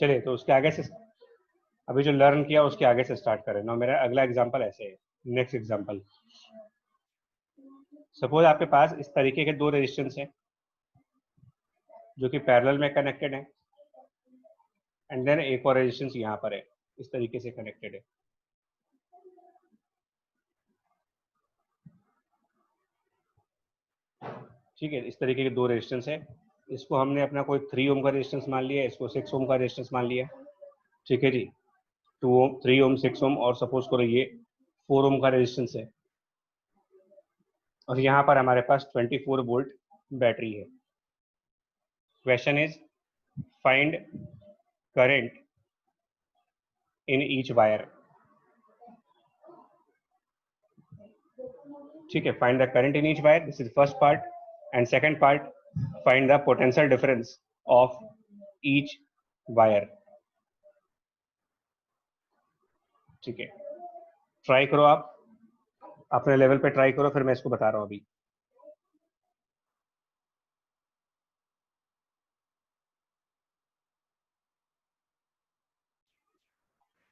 चलिए तो उसके आगे से अभी जो लर्न किया उसके आगे से स्टार्ट करें ना। मेरा अगला एग्जांपल ऐसे है। नेक्स्ट एग्जांपल, सपोज आपके पास इस तरीके के दो रेजिस्टेंस हैं जो कि पैरेलल में कनेक्टेड है, एंड देन एक और रेजिस्टेंस यहाँ पर है, इस तरीके से कनेक्टेड है। ठीक है, इस तरीके के दो रेजिस्टेंस है। इसको हमने अपना कोई 3 ओम का रेजिस्टेंस मान लिया, इसको 6 ओम का रेजिस्टेंस मान लिया। ठीक है जी, 2 ओम, 3 ओम, 6 ओम, और सपोज करो ये 4 ओम का रेजिस्टेंस है, और यहाँ पर हमारे पास 24 वोल्ट बैटरी है। Question is find current in each wire. ठीक है, find the current in each wire, this is first part, and second part, find the potential difference of each wire. ठीक है, ट्राई करो, आप अपने लेवल पे try करो, फिर मैं इसको बता रहा हूं अभी।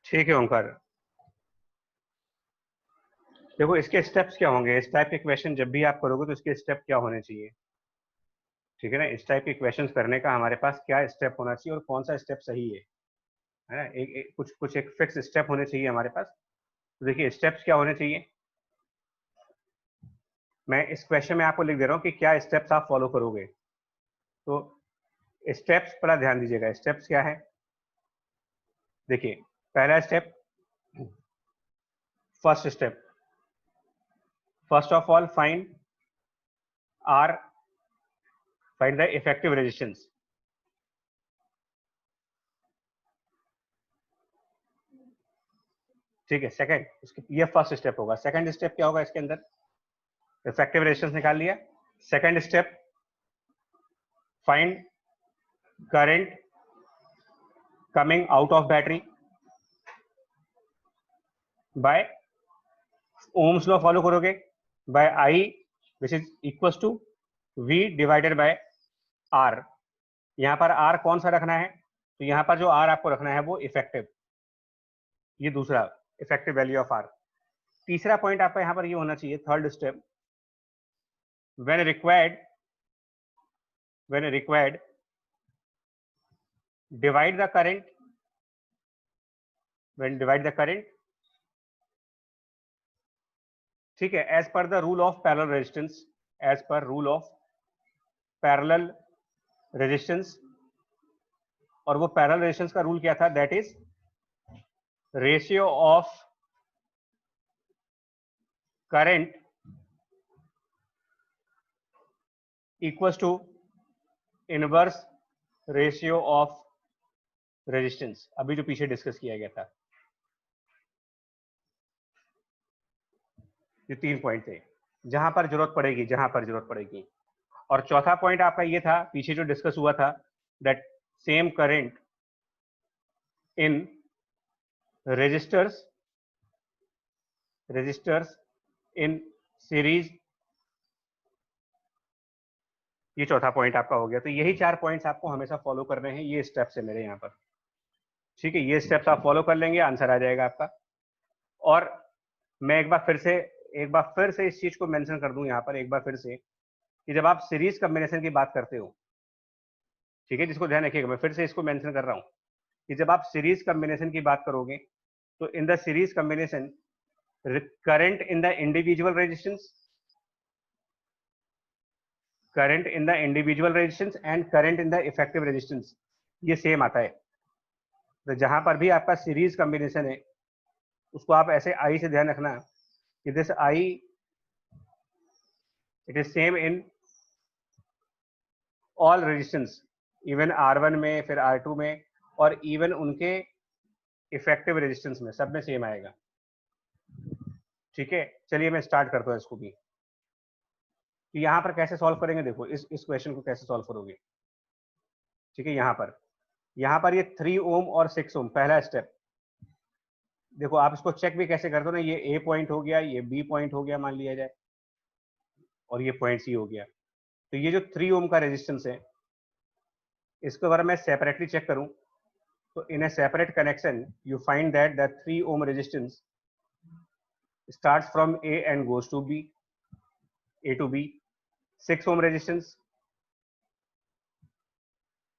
ठीक है ओंकार, देखो इसके स्टेप्स क्या होंगे, इस टाइप के क्वेश्चन जब भी आप करोगे तो इसके स्टेप क्या होने चाहिए। ठीक है ना, इस टाइप के क्वेश्चन करने का हमारे पास क्या स्टेप होना चाहिए और कौन सा स्टेप सही है ना। कुछ एक फिक्स स्टेप होने चाहिए हमारे पास। तो देखिए स्टेप्स क्या होने चाहिए, मैं इस क्वेश्चन में आपको लिख दे रहा हूँ कि क्या स्टेप्स आप फॉलो करोगे। तो स्टेप्स पर ध्यान दीजिएगा, स्टेप्स क्या है। देखिए पहला step, first step, first of all find R, find the effective resistance. ठीक है, सेकंड, ये फर्स्ट स्टेप होगा। सेकंड स्टेप क्या होगा इसके अंदर, इफेक्टिव रेजिस्टेंस निकाल लिया। Second step, find current coming out of battery by Ohm's law follow करोगे, by I which is equal to V divided by R. यहां पर आर कौन सा रखना है, तो यहां पर जो आर आपको रखना है वो इफेक्टिव, ये दूसरा इफेक्टिव वैल्यू ऑफ आर। तीसरा पॉइंट आपका यहां पर ये होना चाहिए, third step, when required divide the current, when divide the current, ठीक है, as per the rule of parallel resistance, as per rule of parallel resistance. और वो पैरेलल रेजिस्टेंस का रूल क्या था, that is ratio of current equals to inverse ratio of resistance, अभी जो पीछे डिस्कस किया गया था। ये 3 पॉइंट थे, जहां पर जरूरत पड़ेगी, जहां पर जरूरत पड़ेगी। और चौथा पॉइंट आपका ये था, पीछे जो डिस्कस हुआ था, that same current in resistors in series, ये चौथा पॉइंट आपका हो गया। तो यही 4 पॉइंट्स आपको हमेशा फॉलो करने हैं, ये स्टेप्स है मेरे यहाँ पर। ठीक है, ये स्टेप्स आप फॉलो कर लेंगे, आंसर आ जाएगा आपका। और मैं एक बार फिर से इस चीज को मेंशन कर दूं यहाँ पर एक बार फिर से, कि जब आप सीरीज कॉम्बिनेशन की बात करते हो, ठीक है, जिसको ध्यान रखिएगा, मैं फिर से इसको मेंशन कर रहा हूँ कि जब आप सीरीज कॉम्बिनेशन की बात करोगे तो in the series combination current in the individual resistance, current in the individual resistance and current in the effective resistance, ये सेम आता है। तो जहां पर भी आपका सीरीज कॉम्बिनेशन है उसको आप ऐसे आई से ध्यान रखना कि this I it is same in all resistance, even R1 में, फिर R2 में, और इवन उनके इफेक्टिव रेजिस्टेंस में, सब में सेम आएगा। ठीक है, चलिए मैं स्टार्ट करता हूँ इसको भी, कि यहाँ पर कैसे सॉल्व करेंगे। देखो इस क्वेश्चन को कैसे सॉल्व करोगे। ठीक है, यहाँ पर ये 3 ओम और 6 ओम पहला स्टेप। देखो आप इसको चेक भी कैसे करते हो ना, ये ए पॉइंट हो गया, ये बी पॉइंट हो गया मान लिया जाए, और ये पॉइंट सी हो गया। तो ये जो 3 ओम का रेजिस्टेंस है, इसको अगर मैं सेपरेटली चेक करूं So in a separate connection, you find that the 3 ohm resistance starts from A and goes to B, A to B. 6 ohm resistance,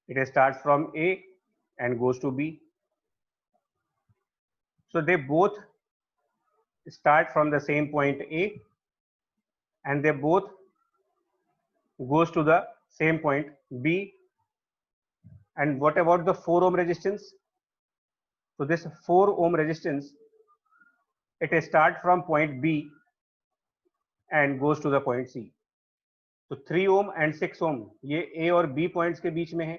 it starts from A and goes to B. So they both start from the same point A and they both goes to the same point B. And what about the 4 ohm resistance? So this 4 ohm resistance, it starts from point B and goes to the point C. तो 3 ohm and 6 ओम ये ए और B points के बीच में है,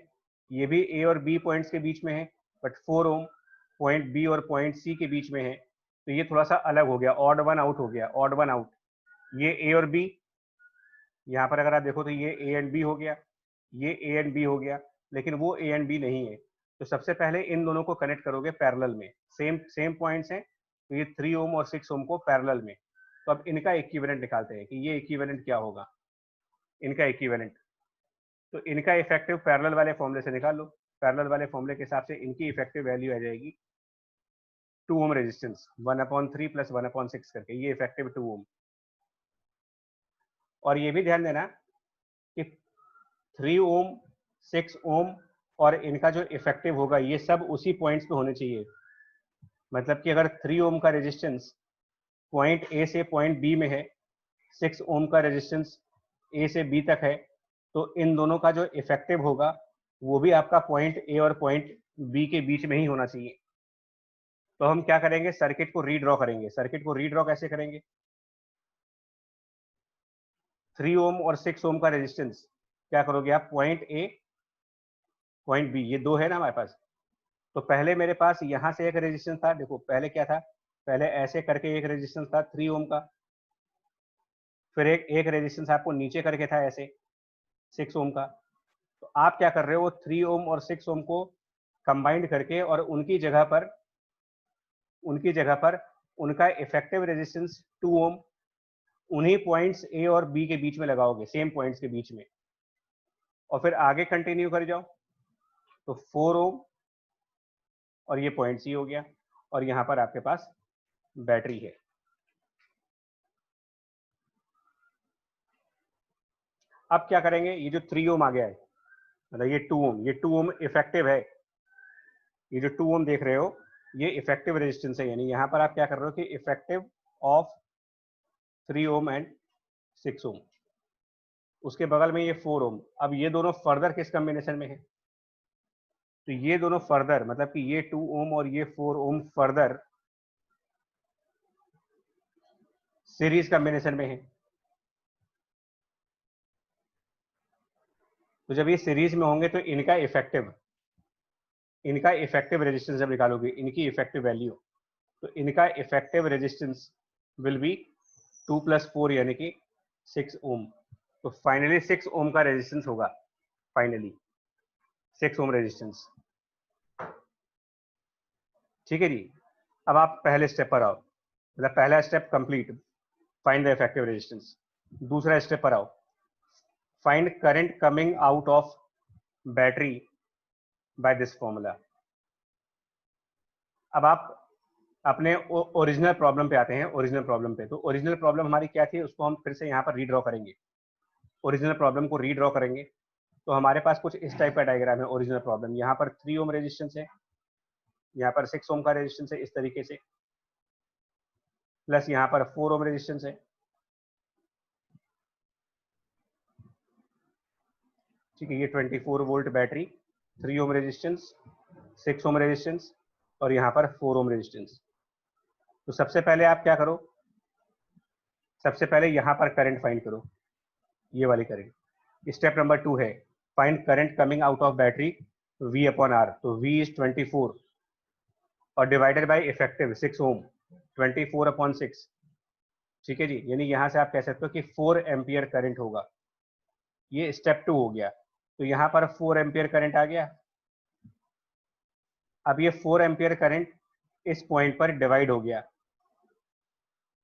ये भी ए और B points के बीच में है, बट 4 ओम पॉइंट बी और पॉइंट सी के बीच में है, तो ये थोड़ा सा अलग हो गया, ऑड वन आउट हो गया, ऑड वन आउट. ये ए और बी, यहाँ पर अगर आप देखो तो ये ए एंड बी हो गया, ये ए एंड बी हो गया, लेकिन वो ए एंड बी नहीं है. तो सबसे पहले इन दोनों को कनेक्ट करोगे पैरेलल में, सेम पॉइंट्स हैं, तो ये 3 ओम और 6 ओम को पैरेलल में. तो अब इनका इक्विवेलेंट निकालते हैं कि ये इक्विवेलेंट क्या होगा, इनका इक्विवेलेंट. तो इनका इफेक्टिव पैरेलल वाले फॉर्मूले से निकाल लो. पैरेलल वाले फॉर्मूले के हिसाब से इनकी इफेक्टिव वैल्यू आ जाएगी 2 ओम रेजिस्टेंस 1/3 प्लस 1/6 करके, ये इफेक्टिव 2 ओम. और ये भी ध्यान देना कि 3 ओम 6 ओम और इनका जो इफेक्टिव होगा ये सब उसी पॉइंट्स पे होने चाहिए. मतलब कि अगर 3 ओम का रेजिस्टेंस पॉइंट ए से पॉइंट बी में है, 6 ओम का रेजिस्टेंस ए से बी तक है, तो इन दोनों का जो इफेक्टिव होगा वो भी आपका पॉइंट ए और पॉइंट बी के बीच में ही होना चाहिए. तो हम क्या करेंगे, सर्किट को रीड्रॉ करेंगे. सर्किट को रीड्रॉ कैसे करेंगे, 3 ओम और 6 ओम का रेजिस्टेंस क्या करोगे आप, पॉइंट ए पॉइंट बी, ये दो है ना हमारे पास. तो पहले मेरे पास यहां से एक रेजिस्टेंस था, देखो पहले क्या था, पहले ऐसे करके एक रेजिस्टेंस था 3 ओम का, फिर एक रेजिस्टेंस आपको नीचे करके था ऐसे 6 ओम का. तो आप क्या कर रहे हो, 3 ओम और 6 ओम को कंबाइंड करके और उनकी जगह पर उनका इफेक्टिव रेजिस्टेंस 2 ओम उन्हीं पॉइंट्स ए और बी के बीच में लगाओगे, सेम पॉइंट्स के बीच में, और फिर आगे कंटिन्यू कर जाओ. तो 4 ओम और ये पॉइंट सी हो गया, और यहां पर आपके पास बैटरी है. अब क्या करेंगे, ये जो 3 ओम आ गया है, मतलब ये 2 ओम, ये 2 ओम इफेक्टिव है, ये जो 2 ओम देख रहे हो ये इफेक्टिव रेजिस्टेंस है. यानी यहां पर आप क्या कर रहे हो कि इफेक्टिव ऑफ 3 ओम एंड 6 ओम, उसके बगल में ये 4 ओम. अब ये दोनों फर्दर किस कॉम्बिनेशन में है, तो ये दोनों फर्दर, मतलब कि ये 2 ओम और ये 4 ओम फर्दर सीरीज कॉम्बिनेशन में है. तो जब ये सीरीज में होंगे तो इनका इफेक्टिव रेजिस्टेंस जब निकालोगे, इनकी इफेक्टिव वैल्यू, तो इनका इफेक्टिव रेजिस्टेंस विल बी 2 + 4 यानी कि 6 ओम. तो फाइनली 6 ओम का रेजिस्टेंस होगा, फाइनली 6 ओम रेजिस्टेंस. ठीक है जी. अब आप पहले स्टेप पर आओ, मतलब पहला step complete, find the effective resistance. दूसरा स्टेप पर आओ, find current coming out of battery by this formula. अब आप अपने ओरिजिनल प्रॉब्लम पे आते हैं, ओरिजिनल प्रॉब्लम पे. तो ओरिजिनल प्रॉब्लम हमारी क्या थी, उसको हम फिर से यहाँ पर रीड्रॉ करेंगे. ओरिजिनल प्रॉब्लम को रीड्रॉ करेंगे तो हमारे पास कुछ इस टाइप का डायग्राम है. ओरिजिनल प्रॉब्लम, यहाँ पर 3 ओम रेजिस्टेंस है, यहाँ पर 6 ओम का रेजिस्टेंस है इस तरीके से, प्लस यहाँ पर 4 ओम रेजिस्टेंस है. ठीक है, ये 24 volt battery, 3 ohm resistance, 6 ohm resistance और यहाँ पर 4 ओम रेजिस्टेंस. तो सबसे पहले आप क्या करो, सबसे पहले यहाँ पर करंट फाइंड करो, ये वाली करंट. स्टेप नंबर 2 है find current coming out of battery V/R. तो V इज 24 और डिवाइडेड बाय इफेक्टिव 6 ओम, 24/6. ठीक है जी. यानी यहाँ से आप कह सकते हो कि 4 एम्पियर करंट होगा. ये स्टेप 2 हो गया. तो यहाँ पर 4 एम्पियर करंट आ गया. अब ये 4 एम्पियर करंट इस पॉइंट पर डिवाइड हो गया.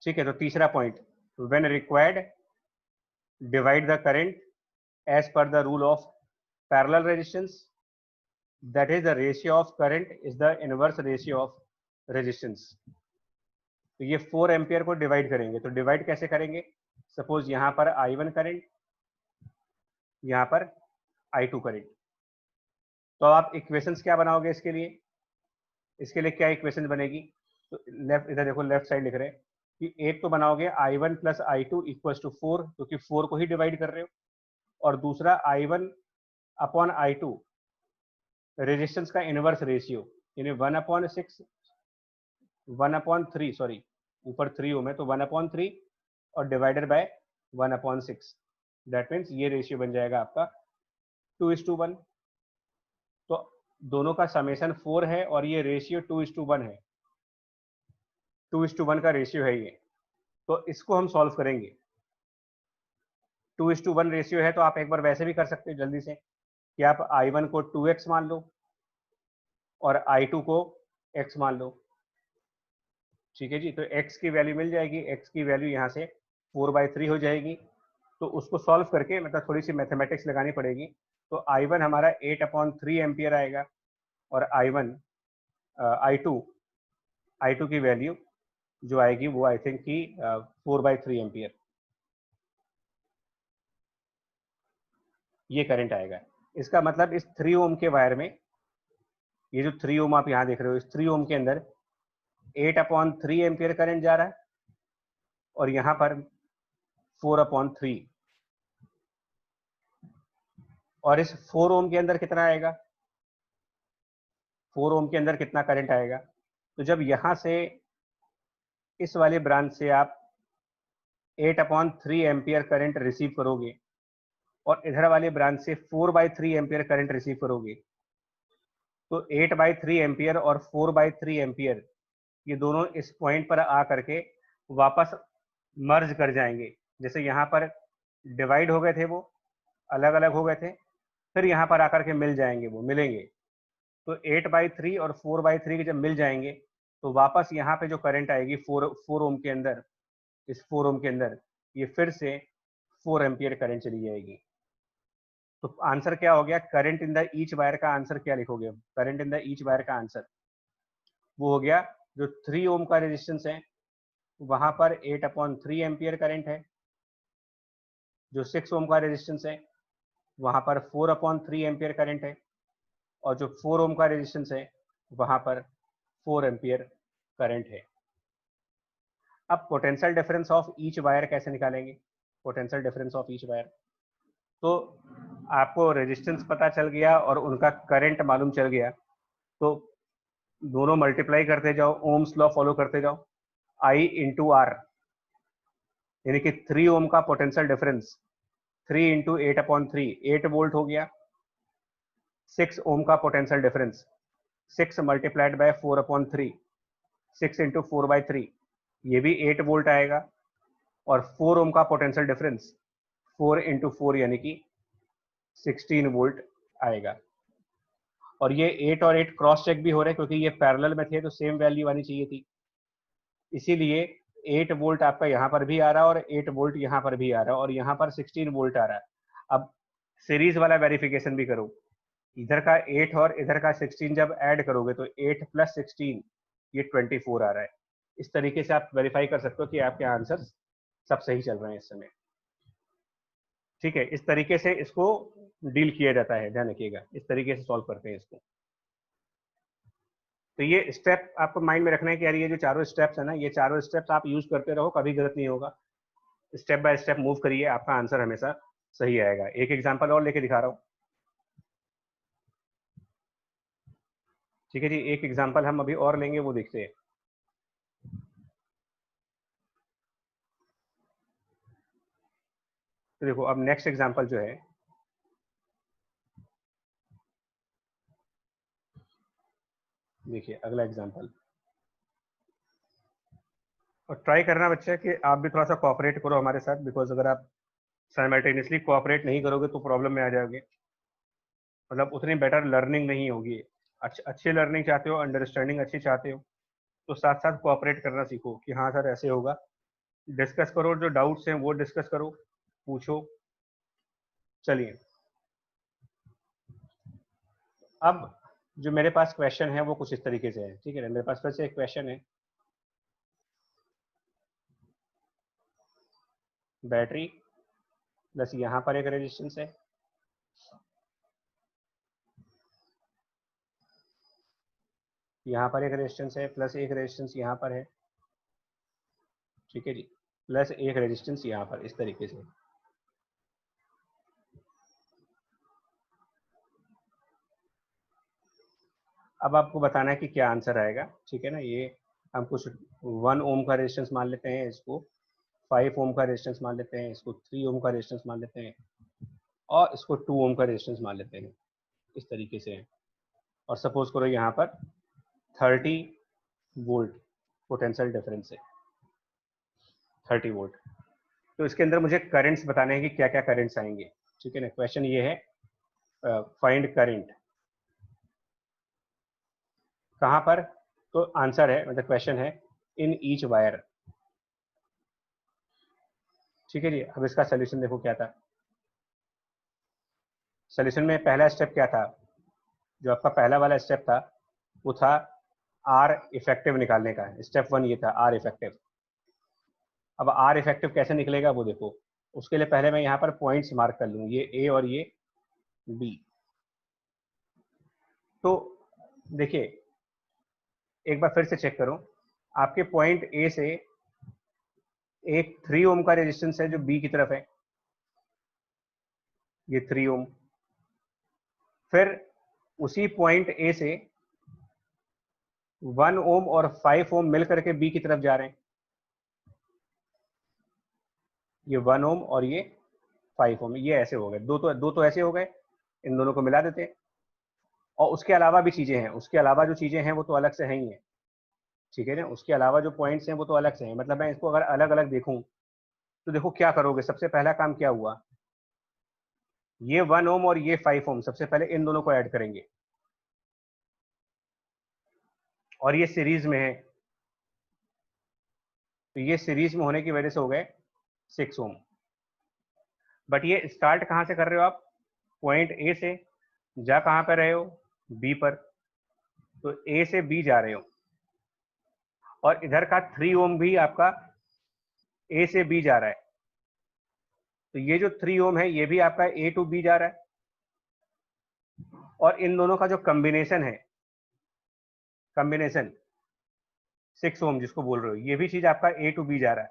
ठीक है. तो तीसरा point, when required divide the current as per the rule of parallel resistance. That is the ratio of current is the inverse ratio of resistance. तो ये 4 एम्पियर को डिवाइड करेंगे, तो डिवाइड कैसे करेंगे? सपोज यहाँ पर I1 करंट, यहाँ पर I2 करंट। तो आप इक्वेशंस क्या बनाओगे इसके लिए? इसके लिए क्या इक्वेशन बनेगी? तो लेफ्ट, इधर देखो लेफ्ट साइड लिख रहे हैं कि एक तो बनाओगे I1 plus I2 equals to 4, क्योंकि 4 को ही डिवाइड कर रहे हो, और दूसरा I1 अपॉन I2 रेजिस्टेंस का इनवर्स रेशियो, यानी 1/6, 1/3, सॉरी ऊपर 3 ओम है तो 1/3 और डिवाइडेड बाय 1/6। दैट मीन्स ये रेशियो बन जाएगा आपका 2:1। तो दोनों का समेशन 4 है और ये रेशियो 2:1 है, 2:1 का रेशियो है ये। तो इसको हम सॉल्व करेंगे। 2:1 रेशियो है तो आप एक बार वैसे भी कर सकते हो जल्दी से कि आप I1 को 2x मान लो और I2 को x मान लो। ठीक है जी, तो x की वैल्यू मिल जाएगी, x की वैल्यू यहाँ से 4/3 हो जाएगी। तो उसको सॉल्व करके मतलब थोड़ी सी मैथमेटिक्स लगानी पड़ेगी। तो I1 हमारा 8/3 एम्पियर आएगा और I2 की वैल्यू जो आएगी वो आई थिंक कि 4/3 एम्पियर ये करंट आएगा। इसका मतलब इस 3 ओम के वायर में, ये जो 3 ओम आप यहाँ देख रहे हो, इस 3 ओम के अंदर 8/3 एम्पियर करंट जा रहा है और यहाँ पर 4/3। और इस 4 ओम के अंदर कितना आएगा? 4 ओम के अंदर कितना करंट आएगा? तो जब यहाँ से इस वाले ब्रांच से आप 8/3 एम्पियर करंट रिसीव करोगे और इधर वाले ब्रांच से 4/3 एम्पियर करंट रिसीव करोगे, तो 8/3 एम्पियर और 4/3 एम्पियर ये दोनों इस पॉइंट पर आ करके वापस मर्ज कर जाएंगे। जैसे यहाँ पर डिवाइड हो गए थे, वो अलग अलग हो गए थे, फिर यहाँ पर आकर के मिल जाएंगे, वो मिलेंगे। तो 8/3 और 4/3 के जब मिल जाएंगे तो वापस यहाँ पे जो करंट आएगी 4 ओम के अंदर, इस 4 ओम के अंदर ये फिर से 4 एम्पियर करंट चली जाएगी। तो आंसर क्या हो गया? Current in the each wire का आंसर क्या लिखोगे? Current in the each wire का आंसर वो हो गया, जो 3 ओम का रेजिस्टेंस है वहां पर 8/3 एम्पियर करंट है, जो 6 ओम का रेजिस्टेंस है वहां पर 4/3 एम्पियर करंट है, और जो 4 ओम का रेजिस्टेंस है वहां पर 4 एम्पियर करंट है। अब potential difference of each wire कैसे निकालेंगे? Potential difference of each wire, तो आपको रेजिस्टेंस पता चल गया और उनका करंट मालूम चल गया, तो दोनों मल्टीप्लाई करते जाओ, ओम्स लॉ फॉलो करते जाओ, I इंटू आर, यानी कि 3 ओम का पोटेंशियल डिफरेंस 3 इंटू 8/3, 8 वोल्ट हो गया। 6 ओम का potential difference 6 multiplied by 4/3, 6 into 4/3, ये भी 8 वोल्ट आएगा। और 4 ओम का पोटेंशियल डिफरेंस 4 इंटू 4 यानी कि 16 वोल्ट आएगा। और ये 8 और 8 क्रॉस चेक भी हो रहे हैं क्योंकि ये पैरेलल में थे तो सेम वैल्यू आनी चाहिए थी, इसीलिए 8 वोल्ट आपका यहाँ पर भी आ रहा है और 8 वोल्ट यहाँ पर भी आ रहा है और यहाँ पर 16 वोल्ट आ रहा है। अब सीरीज वाला वेरिफिकेशन भी करो, इधर का 8 और इधर का 16 जब ऐड करोगे तो 8 प्लस 16 ये 24 आ रहा है। इस तरीके से आप वेरीफाई कर सकते हो कि आपके आंसर सब सही चल रहे हैं इस समय। ठीक है, इस तरीके से इसको डील किया जाता है, ध्यान रखिएगा, इस तरीके से सॉल्व करते हैं इसको। तो ये स्टेप आपको माइंड में रखना है कि यार ये जो चारों स्टेप्स है ना, ये चारों स्टेप्स आप यूज करते रहो, कभी गलत नहीं होगा। स्टेप बाय स्टेप मूव करिए, आपका आंसर हमेशा सही आएगा। एक एग्जांपल और लेके दिखा रहा हूँ। ठीक है जी, एक एग्जांपल हम अभी और लेंगे, वो देखते हैं। तो देखो अब नेक्स्ट एग्जांपल जो है, देखिए अगला एग्जांपल, और ट्राई करना बच्चा कि आप भी थोड़ा सा कोऑपरेट करो हमारे साथ, बिकॉज अगर आप साइमल्टेनियसली कोऑपरेट नहीं करोगे तो प्रॉब्लम में आ जाओगे, मतलब उतनी बेटर लर्निंग नहीं होगी। अच्छी लर्निंग चाहते हो, अंडरस्टैंडिंग अच्छी चाहते हो, तो साथ साथ कोऑपरेट करना सीखो कि हाँ सर ऐसे होगा। डिस्कस करो, जो डाउट्स हैं वो डिस्कस करो, पूछो। चलिए अब जो मेरे पास क्वेश्चन है वो कुछ इस तरीके से है, ठीक है। मेरे पास फिर से एक क्वेश्चन है, बैटरी प्लस यहाँ पर एक रेजिस्टेंस है, यहाँ पर एक रेजिस्टेंस है, प्लस एक रेजिस्टेंस यहाँ पर है, ठीक है जी, प्लस एक रेजिस्टेंस यहाँ पर, इस तरीके से। अब आपको बताना है कि क्या आंसर आएगा, ठीक है ना। ये हम कुछ 1 ओम का रेजिस्टेंस मान लेते हैं, इसको 5 ओम का रेजिस्टेंस मान लेते हैं, इसको 3 ओम का रेजिस्टेंस मान लेते हैं, और इसको 2 ओम का रेजिस्टेंस मान लेते हैं, इस तरीके से है। और सपोज करो यहाँ पर 30 वोल्ट पोटेंशियल डिफरेंस है, 30 वोल्ट। तो इसके अंदर मुझे करंट्स बताने हैं कि क्या क्या करंट्स आएंगे, ठीक है ना। क्वेश्चन ये है, फाइंड करंट कहाँ पर, तो आंसर है, मतलब क्वेश्चन है इन ईच वायर, ठीक है जी। अब इसका सोल्यूशन देखो क्या था। सोल्यूशन में पहला स्टेप क्या था, जो आपका पहला वाला स्टेप था वो था आर इफेक्टिव निकालने का। स्टेप 1 ये था, आर इफेक्टिव। अब आर इफेक्टिव कैसे निकलेगा वो देखो। उसके लिए पहले मैं यहाँ पर पॉइंट्स मार्क कर लूँ, ये ए और ये बी। तो देखिए, एक बार फिर से चेक करो, आपके पॉइंट ए से एक 3 ओम का रेजिस्टेंस है जो बी की तरफ है, ये 3 ओम। फिर उसी पॉइंट ए से 1 ओम और 5 ओम मिल करके बी की तरफ जा रहे हैं, ये 1 ओम और ये 5 ओम, ये ऐसे हो गए, दो तो ऐसे हो गए, इन दोनों को मिला देते हैं। और उसके अलावा भी चीजें हैं, उसके अलावा जो चीजें हैं वो तो अलग से हैं ही है, ठीक है ना। उसके अलावा जो पॉइंट्स हैं वो तो अलग से हैं। मतलब मैं इसको अगर अलग अलग देखूं तो देखो क्या करोगे। सबसे पहला काम क्या हुआ, ये 1 ओम और ये 5 ओम, सबसे पहले इन दोनों को ऐड करेंगे, और ये सीरीज में है, तो ये सीरीज में होने की वजह से हो गए 6 ओम। बट ये स्टार्ट कहाँ से कर रहे हो आप, पॉइंट ए से, जा कहाँ पर रहे हो, बी पर। तो ए से बी जा रहे हो, और इधर का 3 ओम भी आपका ए से बी जा रहा है, तो ये जो 3 ओम है ये भी आपका ए टू बी जा रहा है। और इन दोनों का जो कॉम्बिनेशन है, कॉम्बिनेशन 6 ओम जिसको बोल रहे हो, ये भी चीज आपका ए टू बी जा रहा है।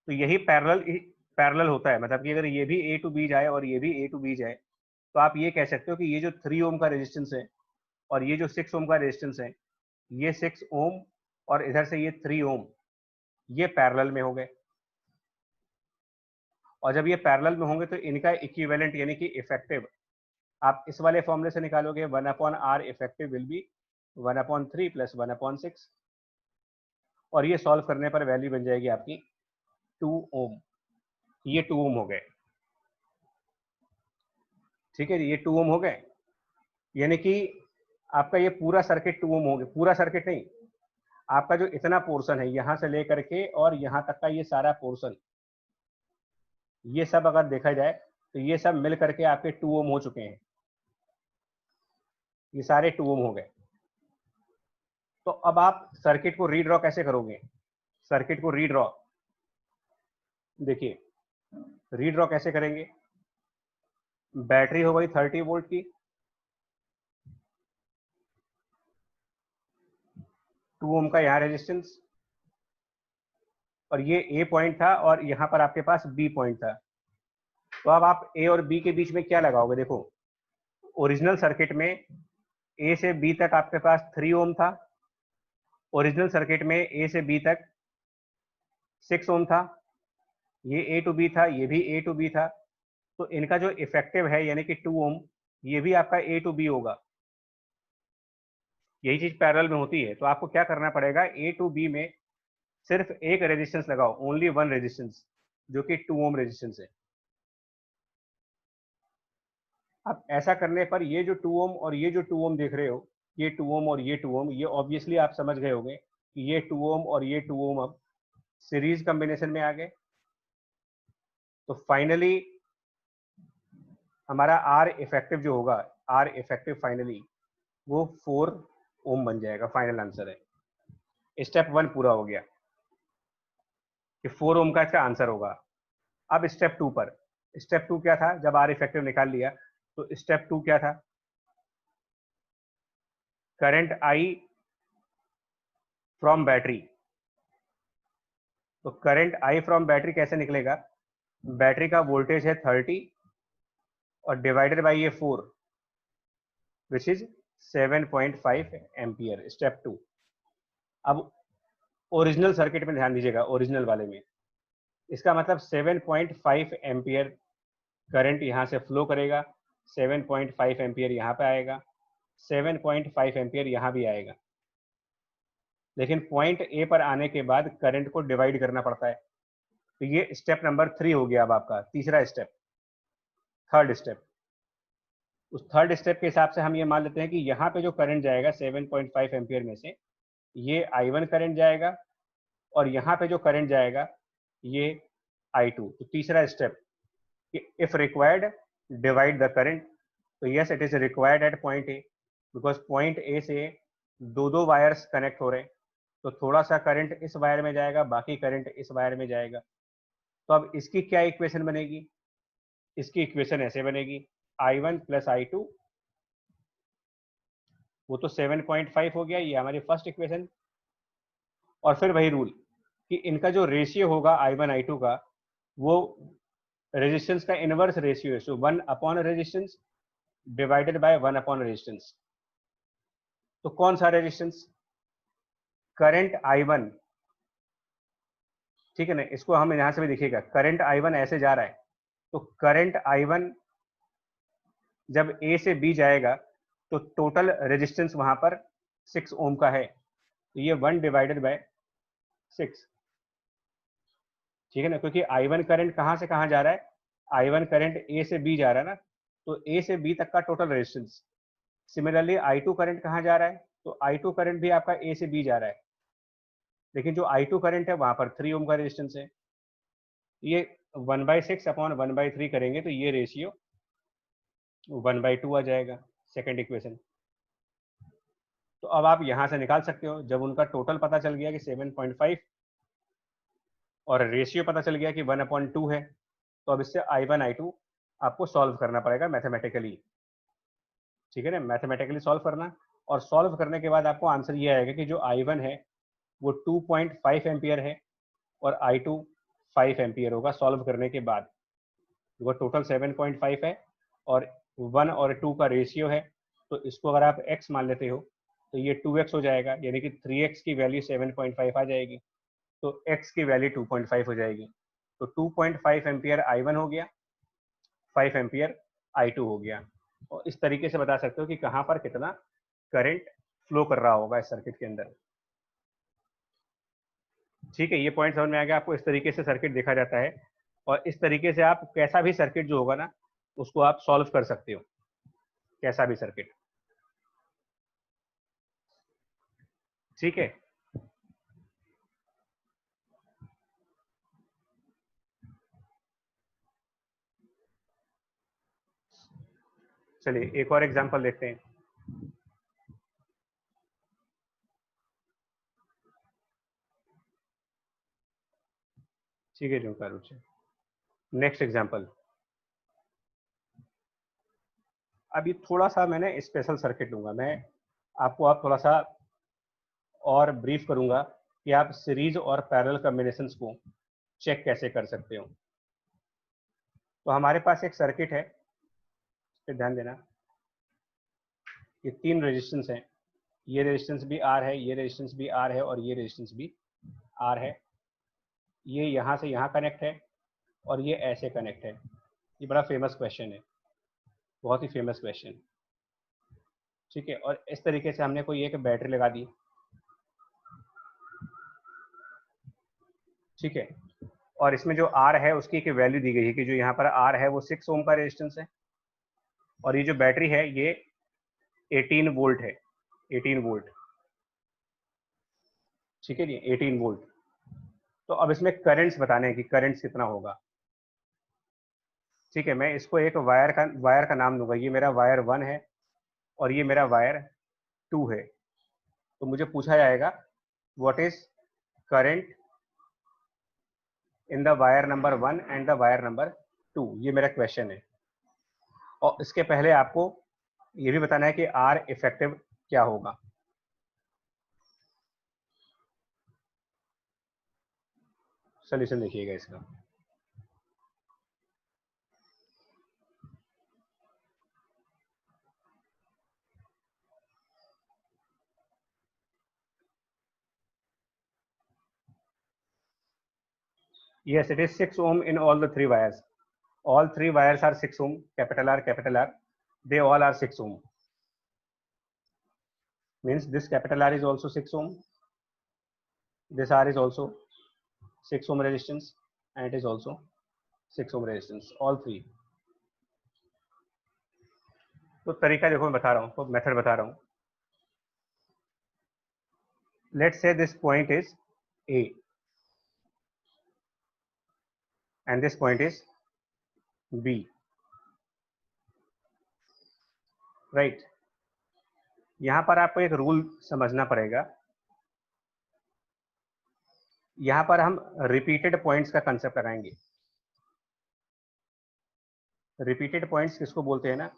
तो यही पैरेलल होता है, मतलब कि अगर ये भी ए टू बी जाए और ये भी ए टू बी जाए, तो आप ये कह सकते हो कि ये जो 3 ओम का रेजिस्टेंस है और ये जो 6 ओम का रेजिस्टेंस है, ये 6 ओम और इधर से ये 3 ओम, ये पैरेलल में हो गए। और जब ये पैरेलल में होंगे तो इनका इक्विवेलेंट यानी कि इफेक्टिव आप इस वाले फॉर्मूले से निकालोगे, 1/r effective will be 1/3 plus 1/6, और ये सॉल्व करने पर वैल्यू बन जाएगी आपकी 2 ओम। ये 2 ओम हो गए, ठीक है जी, ये 2 ओम हो गए। यानी कि आपका ये पूरा सर्किट 2 ओम हो गया, पूरा सर्किट नहीं, आपका जो इतना पोर्शन है यहां से लेकर के और यहां तक का ये सारा पोर्शन, ये सब अगर देखा जाए तो ये सब मिल करके आपके 2 ओम हो चुके हैं, ये सारे 2 ओम हो गए। तो अब आप सर्किट को रीड्रॉ कैसे करोगे, सर्किट को रीड्रॉ, देखिए रीड्रॉ कैसे करेंगे। बैटरी हो गई 30 वोल्ट की, 2 ओम का यहाँ रेजिस्टेंस, और ये ए पॉइंट था और यहाँ पर आपके पास बी पॉइंट था। तो अब आप ए और बी के बीच में क्या लगाओगे, देखो ओरिजिनल सर्किट में ए से बी तक आपके पास 3 ओम था, ओरिजिनल सर्किट में ए से बी तक 6 ओम था, ये ए टू बी था, ये भी ए टू बी था। तो इनका जो इफेक्टिव है यानी कि 2 ओम, ये भी आपका ए टू बी होगा। यही चीज पैरेलल में होती है। तो आपको क्या करना पड़ेगा, ए टू बी में सिर्फ एक रेजिस्टेंस लगाओ, ओनली वन रेजिस्टेंस, जो कि 2 ओम रेजिस्टेंस है। अब ऐसा करने पर ये जो 2 ओम और ये जो 2 ओम देख रहे हो, ये 2 ओम और ये 2 ओम, ये ऑब्वियसली आप समझ गए होंगे कि ये 2 ओम और ये 2 ओम अब सीरीज कॉम्बिनेशन में आ गए। तो फाइनली हमारा आर इफेक्टिव जो होगा, आर इफेक्टिव फाइनली वो 4 ओम बन जाएगा। फाइनल आंसर है। स्टेप 1 पूरा हो गया कि 4 ओम का इसका आंसर होगा। अब स्टेप 2 पर, स्टेप 2 क्या था? जब आर इफेक्टिव निकाल लिया तो स्टेप 2 क्या था? Current I from battery. तो करंट आई फ्रॉम बैटरी कैसे निकलेगा? बैटरी का वोल्टेज है 30 और डिवाइडेड बाई ये 4 विच इज 7.5 एम्पियर। स्टेप 2। अब ओरिजिनल सर्किट में ध्यान दीजिएगा, ओरिजिनल वाले में इसका मतलब 7.5 एम्पियर करंट यहां से फ्लो करेगा, 7.5 एम्पियर यहां पे आएगा, 7.5 एम्पियर यहां भी आएगा। लेकिन पॉइंट ए पर आने के बाद करंट को डिवाइड करना पड़ता है। तो ये स्टेप नंबर 3 हो गया। अब आपका तीसरा स्टेप, थर्ड स्टेप। उस थर्ड स्टेप के हिसाब से हम ये मान लेते हैं कि यहाँ पे जो करंट जाएगा 7.5 एम्पियर में से, ये I1 करंट जाएगा और यहाँ पे जो करंट जाएगा ये I2। तो तीसरा स्टेप कि if required divide the current. तो yes, it is required at point A, because point A से दो वायर्स कनेक्ट हो रहे हैं। तो थोड़ा सा करंट इस वायर में जाएगा, बाकी करंट इस वायर में जाएगा। तो अब इसकी क्या इक्वेशन बनेगी? इसकी इक्वेशन ऐसे बनेगी, I1 प्लस I2, वो तो 7.5 हो गया, ये हमारी फर्स्ट इक्वेशन। और फिर वही रूल कि इनका जो रेशियो होगा I1 I2 का, वो रेजिस्टेंस का इनवर्स रेशियो है। सो 1 upon resistance divided by 1 upon resistance. तो कौन सा रेजिस्टेंस? करंट I1, ठीक है ना, इसको हम यहां से भी देखिएगा, करंट I1 ऐसे जा रहा है। तो करंट I1 जब ए से बी जाएगा तो टोटल रेजिस्टेंस वहां पर 6 ओम का है। तो ये 1 डिवाइडेड बाय 6, ठीक है ना, क्योंकि I1 करंट कहां से कहां जा रहा है? I1 करंट ए से बी जा रहा है ना, तो ए से बी तक का total resistance. Similarly I2 current कहां जा रहा है? तो I2 करंट भी आपका ए से बी जा रहा है, लेकिन जो I2 करंट है वहां पर 3 ओम का रेजिस्टेंस है। ये 1/6 अपॉन 1/3 करेंगे तो ये रेशियो 1/2 आ जाएगा, सेकेंड इक्वेशन। तो अब आप यहां से निकाल सकते हो, जब उनका टोटल पता चल गया कि 7.5 और रेशियो पता चल गया कि 1/2 है, तो अब इससे I1 I2 आपको सॉल्व करना पड़ेगा मैथमेटिकली, ठीक है ना, मैथमेटिकली सॉल्व करना। और सॉल्व करने के बाद आपको आंसर ये आएगा कि जो I1 है वो 2.5 एम्पियर है और I2 5 एम्पियर होगा सॉल्व करने के बाद। वो टोटल 7.5 है और 1 और 2 का रेशियो है, तो इसको अगर आप x मान लेते हो तो ये 2x हो जाएगा, यानी कि 3x की वैल्यू 7.5 आ जाएगी, तो x की वैल्यू 2.5 हो जाएगी। तो 2.5 एम्पियर I1 हो गया, 5 एम्पियर I2 हो गया। और इस तरीके से बता सकते हो कि कहाँ पर कितना करंट फ्लो कर रहा होगा इस सर्किट के अंदर। ठीक है, ये पॉइंट समझ में आ गया आपको? इस तरीके से सर्किट देखा जाता है और इस तरीके से आप कैसा भी सर्किट जो होगा ना उसको आप सॉल्व कर सकते हो, कैसा भी सर्किट। ठीक है, चलिए एक और एग्जांपल देखते हैं। ठीक है, जो करूँ नेक्स्ट एग्जांपल। अभी थोड़ा सा मैंने स्पेशल सर्किट लूंगा मैं, आपको आप थोड़ा सा और ब्रीफ करूंगा कि आप सीरीज और पैरेलल कॉम्बिनेशंस को चेक कैसे कर सकते हो। तो हमारे पास एक सर्किट है, इस पे ध्यान देना। ये 3 रेजिस्टेंस हैं, ये रेजिस्टेंस भी आर है, ये रेजिस्टेंस भी आर है और ये रेजिस्टेंस भी आर है। ये यहाँ से यहाँ कनेक्ट है और ये ऐसे कनेक्ट है। ये बड़ा फेमस क्वेश्चन है, बहुत ही फेमस क्वेश्चन। ठीक है, और इस तरीके से हमने कोई एक बैटरी लगा दी। ठीक है, और इसमें जो आर है उसकी एक वैल्यू दी गई है कि जो यहाँ पर आर है वो 6 ओम का रेजिस्टेंस है और ये जो बैटरी है ये 18 वोल्ट है, 18 वोल्ट। ठीक है जी, 18 वोल्ट। तो अब इसमें करंट्स बताने हैं कि करंट्स कितना होगा। ठीक है, मैं इसको एक वायर का नाम दूंगा। ये मेरा वायर 1 है और ये मेरा वायर 2 है, तो मुझे पूछा जाएगा what is current in the wire number 1 and the wire number 2, ये मेरा क्वेश्चन है। और इसके पहले आपको ये भी बताना है कि आर इफेक्टिव क्या होगा। सोल्यूशन देखिएगा इसका। Yes, it is 6 ohm in all the 3 wires. All 3 wires are 6 ohm, capital R, capital R. They all are 6 ohm. Means this capital R is also 6 ohm. This R is also 6 ohm resistance, and it is also 6 ohm resistance. All 3. तो तरीका देखो मैं बता रहा हूँ, तो method बता रहा हूँ। Let's say this point is A and this point is B. Right? यहाँ पर आपको एक रूल समझना पड़ेगा। यहाँ पर हम रिपीटेड पॉइंट्स का कंसेप्ट लगाएंगे। रिपीटेड पॉइंट्स किसको बोलते हैं ना,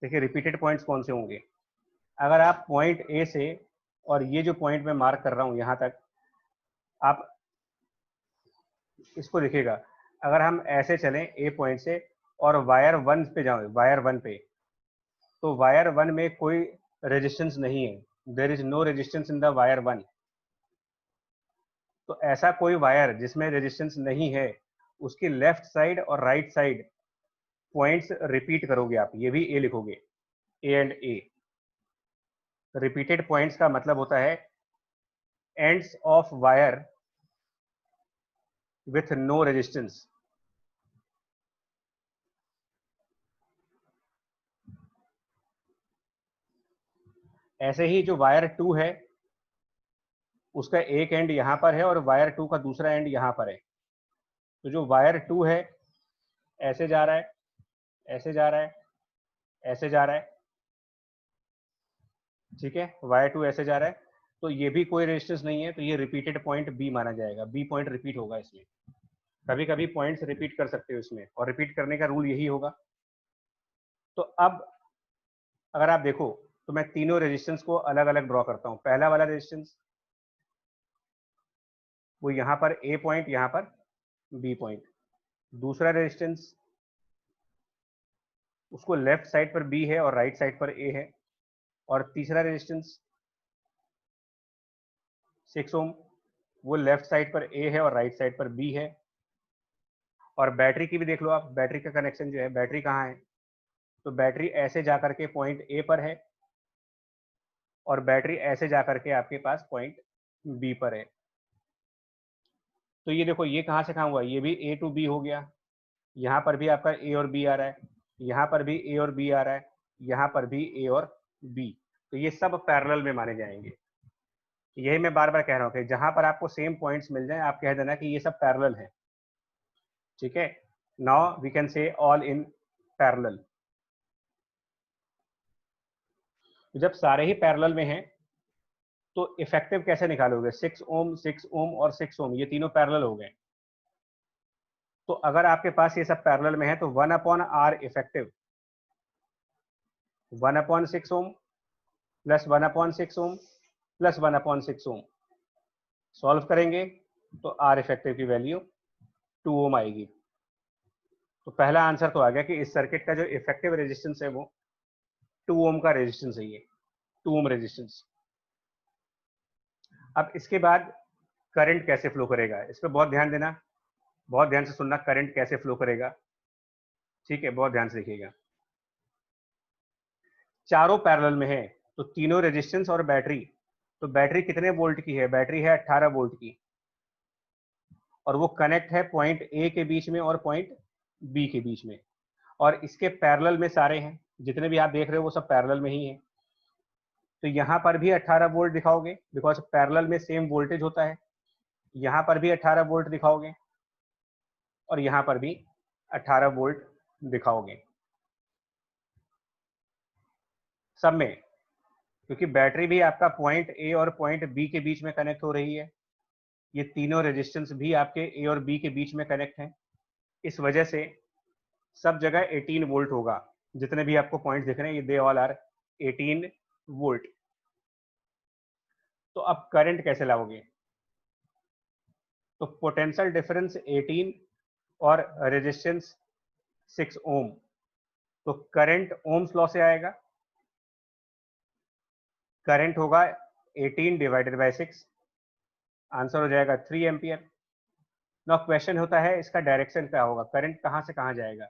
देखिए रिपीटेड पॉइंट्स कौन से होंगे। अगर आप पॉइंट ए से और ये जो पॉइंट मैं मार्क कर रहा हूं यहां तक, आप इसको देखिएगा। अगर हम ऐसे चलें ए पॉइंट से और वायर 1 पे जाओ, वायर 1 पे, तो वायर 1 में कोई रेजिस्टेंस नहीं है। There is no resistance in the wire 1। तो ऐसा कोई वायर जिसमें रेजिस्टेंस नहीं है, उसकी लेफ्ट साइड और राइट साइड पॉइंट्स रिपीट करोगे आप, ये भी ए लिखोगे, A and A. Repeated points का मतलब होता है ends of wire with no resistance. ऐसे ही जो वायर 2 है उसका एक एंड यहां पर है और वायर 2 का दूसरा एंड यहां पर है। तो जो वायर 2 है ऐसे जा रहा है, ऐसे जा रहा है, ऐसे जा रहा है, ठीक है, वायर 2 ऐसे जा रहा है, तो ये भी कोई रेजिस्टेंस नहीं है, तो ये रिपीटेड पॉइंट बी माना जाएगा। बी पॉइंट रिपीट होगा इसमें। कभी कभी पॉइंट्स रिपीट कर सकते हो इसमें, और रिपीट करने का रूल यही होगा। तो अब अगर आप देखो तो मैं तीनों रेजिस्टेंस को अलग अलग ड्रॉ करता हूं। पहला वाला रेजिस्टेंस वो यहां पर ए पॉइंट, यहां पर बी पॉइंट। दूसरा रेजिस्टेंस उसको लेफ्ट साइड पर बी है और राइट साइड पर ए है। और तीसरा रेजिस्टेंस 6 ओम, वो लेफ्ट साइड पर ए है और राइट साइड पर बी है। और बैटरी की भी देख लो आप, बैटरी का कनेक्शन जो है, बैटरी कहाँ है, तो बैटरी ऐसे जाकर के पॉइंट ए पर है और बैटरी ऐसे जाकर के आपके पास पॉइंट बी पर है। तो ये देखो ये कहाँ से कहाँ हुआ, ये भी ए टू बी हो गया। यहाँ पर भी आपका ए और बी आ रहा है, यहाँ पर भी ए और बी आ रहा है, यहाँ पर भी ए और बी। तो ये सब पैरेलल में माने जाएंगे। यही मैं बार बार कह रहा हूँ कि जहां पर आपको सेम पॉइंट्स मिल जाए आप कह देना कि ये सब पैरेलल है। ठीक है, now we can say all in parallel. जब सारे ही पैरेलल में हैं तो इफेक्टिव कैसे निकालोगे? 6 ओम, 6 ओम और 6 ओम, ये तीनों पैरेलल हो गए। तो अगर आपके पास ये सब पैरेलल में है तो 1 upon R effective 1 upon 6 ohm plus 1 upon 6 ohm plus 1 upon 6 ohm. Solve करेंगे तो आर इफेक्टिव की वैल्यू 2 ओम आएगी। तो पहला आंसर तो आ गया कि इस सर्किट का जो इफेक्टिव रेजिस्टेंस है वो 2 ओम का रेजिस्टेंस है, ये 2 ओम रेजिस्टेंस। अब इसके बाद करंट कैसे फ्लो करेगा, इस पर बहुत ध्यान देना, बहुत ध्यान से सुनना, करंट कैसे फ्लो करेगा। ठीक है, बहुत ध्यान से देखिएगा। चारों पैरेलल में है तो तीनों रेजिस्टेंस और बैटरी, तो बैटरी कितने वोल्ट की है? बैटरी है 18 वोल्ट की, और वो कनेक्ट है पॉइंट ए के बीच में और पॉइंट बी के बीच में, और इसके पैरेलल में सारे हैं, जितने भी आप देख रहे हो वो सब पैरेलल में ही है। तो यहाँ पर भी 18 वोल्ट दिखाओगे बिकॉज पैरेलल में सेम वोल्टेज होता है। यहाँ पर भी 18 वोल्ट दिखाओगे और यहाँ पर भी 18 वोल्ट दिखाओगे। सब में, क्योंकि बैटरी भी आपका पॉइंट ए और पॉइंट बी के बीच में कनेक्ट हो रही है, ये तीनों रेजिस्टेंस भी आपके ए और बी के बीच में कनेक्ट हैं, इस वजह से सब जगह 18 वोल्ट होगा। जितने भी आपको पॉइंट दिख रहे हैं ये दे ऑल आर 18 वोल्ट। तो अब करंट कैसे लाओगे? तो पोटेंशियल डिफरेंस 18 और रेजिस्टेंस 6 ओम, तो करंट ओम्स लॉ से आएगा। करंट होगा 18 डिवाइडेड बाय 6, आंसर हो जाएगा 3 एम्पियर। नाउ क्वेश्चन होता है इसका डायरेक्शन क्या होगा, करंट कहां से कहां जाएगा?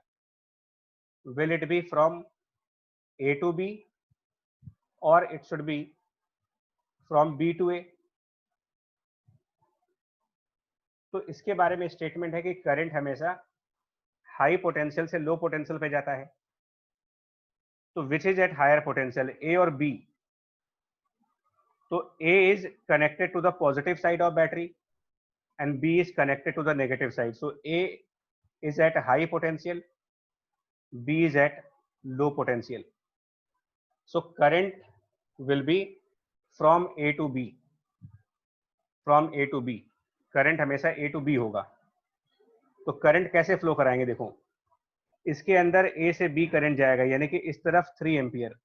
Will it be from A to B और it should be from B to A? तो इसके बारे में स्टेटमेंट है कि करंट हमेशा हाई पोटेंशियल से लो पोटेंशियल पे जाता है। तो which is at higher potential, A और बी? तो A is connected to the positive side of battery and B is connected to the negative side. So A is at high potential, B is at low potential. So current will be from A to B. From A to B. Current हमेशा A to B होगा। तो current कैसे flow कराएंगे? देखो, इसके अंदर A से B current जाएगा, यानी कि इस तरफ 3 एम्पियर,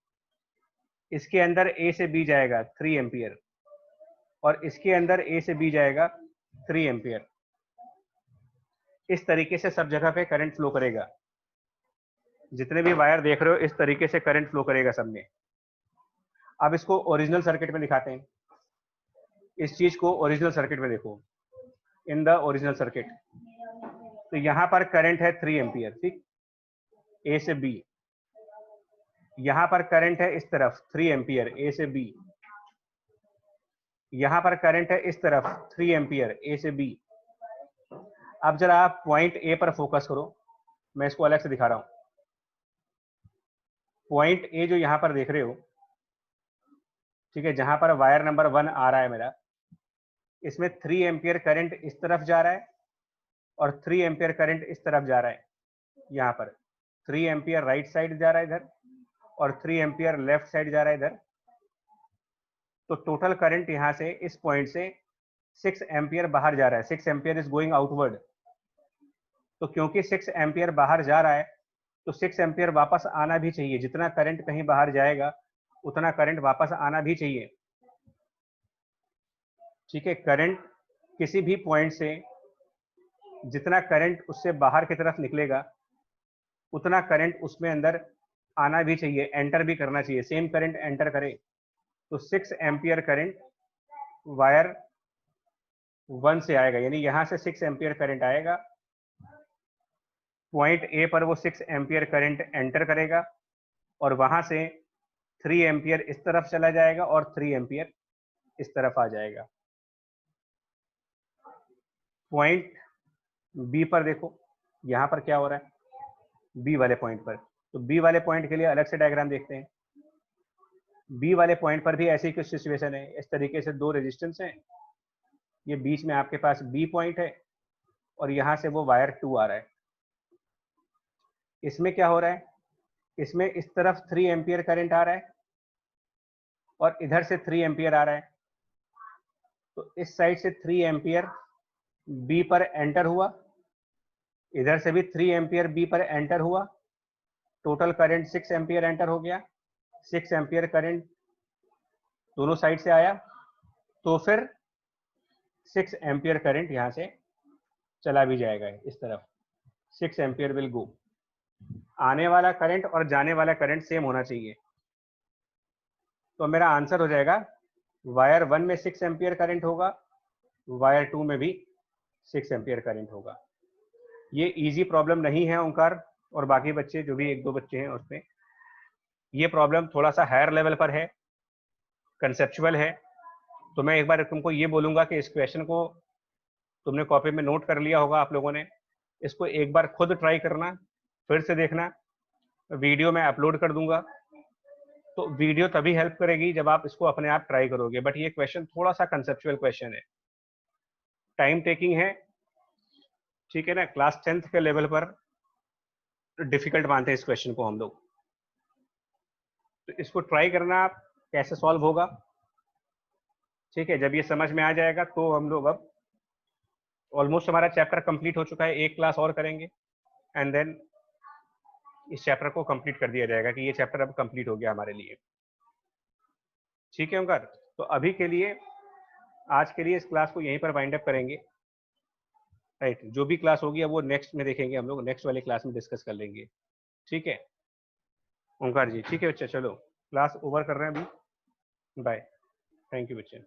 इसके अंदर A से B जाएगा 3 एम्पियर, और इसके अंदर A से B जाएगा 3 एम्पियर। इस तरीके से सब जगह पे करंट फ्लो करेगा। जितने भी वायर देख रहे हो इस तरीके से करंट फ्लो करेगा सब में। अब इसको ओरिजिनल सर्किट में दिखाते हैं। इस चीज को ओरिजिनल सर्किट में देखो, इन द ओरिजिनल सर्किट। तो यहां पर करंट है 3 एम्पियर, ठीक, ए से बी। यहां पर करंट है इस तरफ 3 एम्पियर, ए से बी। यहां पर करंट है इस तरफ 3 एम्पियर, ए से बी। अब जरा आप पॉइंट ए पर फोकस करो, मैं इसको अलग से दिखा रहा हूं। पॉइंट ए जो यहां पर देख रहे हो, ठीक है, जहां पर वायर नंबर 1 आ रहा है मेरा, इसमें 3 एम्पियर करंट इस तरफ जा रहा है और 3 एम्पियर करंट इस तरफ जा रहा है। यहाँ पर 3 एम्पियर राइट साइड जा रहा है इधर, और 3 एम्पियर लेफ्ट साइड जा रहा है इधर। तो टोटल करंट यहाँ से इस पॉइंट से 6 एम्पियर बाहर जा रहा है। 6 एम्पियर इज गोइंग आउटवर्ड। तो क्योंकि 6 एम्पियर बाहर जा रहा है तो 6 एम्पियर वापस आना भी चाहिए। जितना करंट कहीं बाहर जाएगा उतना करंट वापस आना भी चाहिए, ठीक है। करंट किसी भी पॉइंट से जितना करंट उससे बाहर की तरफ निकलेगा उतना करंट उसमें अंदर आना भी चाहिए, एंटर भी करना चाहिए। सेम करंट एंटर करे तो 6 एम्पियर करंट वायर 1 से आएगा, यानी यहां से 6 एम्पियर करंट आएगा। पॉइंट ए पर वो 6 एम्पियर करंट एंटर करेगा और वहां से 3 एम्पियर इस तरफ चला जाएगा और 3 एम्पियर इस तरफ आ जाएगा। पॉइंट बी पर देखो, यहां पर क्या हो रहा है बी वाले पॉइंट पर। तो बी वाले पॉइंट के लिए अलग से डायग्राम देखते हैं। बी वाले पॉइंट पर भी ऐसी कुछ सिचुएशन है। इस तरीके से 2 रेजिस्टेंस हैं, ये बीच में आपके पास बी पॉइंट है और यहां से वो वायर 2 आ रहा है। इसमें क्या हो रहा है, इसमें इस तरफ 3 एम्पियर करंट आ रहा है और इधर से 3 एम्पियर आ रहा है। तो इस साइड से 3 एम्पियर बी पर एंटर हुआ, इधर से भी 3 एम्पियर बी पर एंटर हुआ। टोटल करंट 6 एम्पियर एंटर हो गया। 6 एम्पियर करंट दोनों साइड से आया, तो फिर 6 एम्पियर करंट यहां से चला भी जाएगा इस तरफ। 6 एम्पियर विल गो। आने वाला करंट और जाने वाला करंट सेम होना चाहिए। तो मेरा आंसर हो जाएगा वायर 1 में 6 एम्पियर करंट होगा, वायर 2 में भी 6 एम्पियर करंट होगा। ये इजी प्रॉब्लम नहीं है ओंकार और बाकी बच्चे जो भी 1-2 बच्चे हैं उसमें, ये प्रॉब्लम थोड़ा सा हायर लेवल पर है, कंसेप्चुअल है। तो मैं एक बार तुमको ये बोलूंगा कि इस क्वेश्चन को तुमने कॉपी में नोट कर लिया होगा आप लोगों ने, इसको एक बार खुद ट्राई करना, फिर से देखना। वीडियो मैं अपलोड कर दूंगा, तो वीडियो तभी हेल्प करेगी जब आप इसको अपने आप ट्राई करोगे। बट ये क्वेश्चन थोड़ा सा कंसेप्चुअल क्वेश्चन है, टाइम टेकिंग है, ठीक है ना। क्लास 10th के लेवल पर डिफिकल्ट मानते हैं इस क्वेश्चन को हम लोग। तो तो इसको ट्राई करना कैसे सॉल्व होगा, ठीक है। जब ये समझ में आ जाएगा तो हम लोग अब ऑलमोस्ट हमारा चैप्टर कंप्लीट हो चुका है, एक क्लास और करेंगे एंड देन इस चैप्टर को कंप्लीट कर दिया जाएगा कि ये चैप्टर अब कंप्लीट हो गया हमारे लिए, ठीक है ओंकार। तो अभी के लिए, आज के लिए इस क्लास को यहीं पर वाइंड अप करेंगे, राइट। जो भी क्लास होगी अब वो नेक्स्ट में देखेंगे, हम लोग नेक्स्ट वाले क्लास में डिस्कस कर लेंगे, ठीक है ओंकार जी। ठीक है बच्चा, चलो क्लास ओवर कर रहे हैं अभी, बाय, थैंक यू बच्चे।